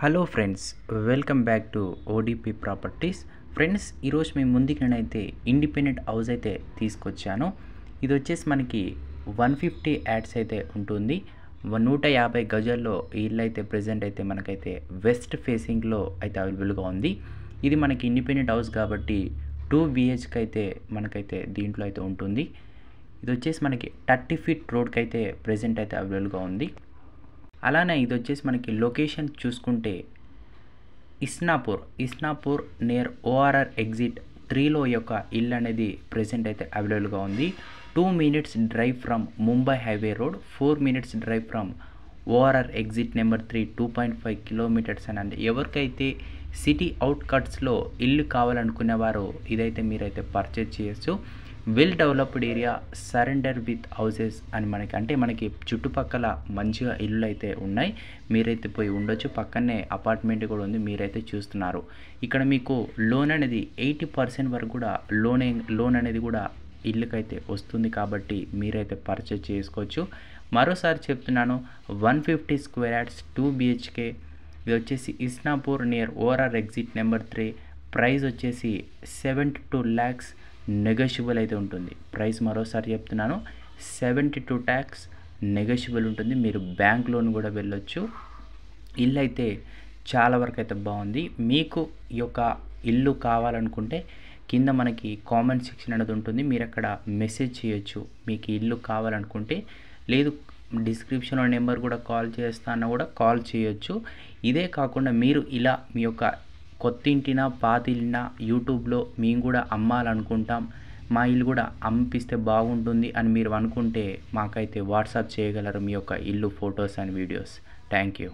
Hello friends, welcome back to ODP properties. Friends, ఈరోజు మేము ముందుకు నేనైతే ఇండిపెండెంట్ హౌస్ అయితే తీసుకొచ్చాను. ఇది వచ్చేసి మనకి 150 యాడ్స్ అయితే ఉంటుంది. 150 గజాల్లో ఈ ఇల్లు అయితే ప్రజెంట్ అయితే మనకైతే వెస్ట్ ఫేసింగ్లో అయితే అవైలబుల్గా ఉంది. ఇది మనకి ఇండిపెండెంట్ హౌస్ కాబట్టి 2 BHK అయితే మనకైతే దీంట్లో అయితే ఉంటుంది. ఇది వచ్చేసి మనకి 30 ఫీట్ రోడ్కి అయితే ప్రజెంట్ అయితే అవైలబుల్గా ఉంది. అలానే ఇది వచ్చేసి మనకి లొకేషన్ చూసుకుంటే ఇస్నాపూర్ నియర్ ORR ఎగ్జిట్ 3లో యొక్క ఇల్లు అనేది ప్రెసెంట్ అయితే అవైలబుల్గా ఉంది. 2 minutes drive from Mumbai highway road, 4 minutes drive from ORR exit number 3, 2.5 kilometers అని. ఎవరికైతే సిటీ అవుట్కట్స్లో ఇల్లు కావాలనుకునేవారో ఇదైతే మీరైతే పర్చేజ్ చేయొచ్చు. Well developed area, surrender with houses అని మనకి చుట్టుపక్కల మంచిగా ఇల్లు అయితే ఉన్నాయి. మీరైతే పోయి ఉండొచ్చు. పక్కనే అపార్ట్మెంట్ కూడా ఉంది, మీరైతే చూస్తున్నారు. ఇక్కడ మీకు లోన్ అనేది 80% వరకు కూడా లోన్ అనేది కూడా ఇల్లుకైతే వస్తుంది కాబట్టి మీరైతే పర్చేజ్ చేసుకోవచ్చు. మరోసారి చెప్తున్నాను, 150 square yards 2 BHK. ఇది వచ్చేసి Isnapur near ORR exit number 3. Price వచ్చేసి 72 lakhs నెగోషియబుల్ అయితే ఉంటుంది. ప్రైస్ మరోసారి చెప్తున్నాను, 72 lakhs నెగోషియబుల్ ఉంటుంది. మీరు బ్యాంక్ లోన్ కూడా వెళ్ళొచ్చు. ఇల్లు అయితే చాలా వరకు అయితే బాగుంది. మీకు ఈ యొక్క ఇల్లు కావాలనుకుంటే కింద మనకి కామెంట్ సెక్షన్ అనేది ఉంటుంది, మీరు అక్కడ మెసేజ్ చేయొచ్చు మీకు ఇల్లు కావాలనుకుంటే. లేదు, డిస్క్రిప్షన్లో నెంబర్ కూడా కాల్ చేస్తాను, కూడా కాల్ చేయొచ్చు. ఇదే కాకుండా మీరు ఇలా మీ యొక్క కొత్త ఇంటినా పాత ఇల్లునా యూట్యూబ్లో మేము కూడా అమ్మాలనుకుంటాం, మా ఇల్లు కూడా అమ్మిస్తే బాగుంటుంది అని మీరు అనుకుంటే మాకైతే వాట్సాప్ చేయగలరు మీ యొక్క ఇల్లు photos and videos. Thank you.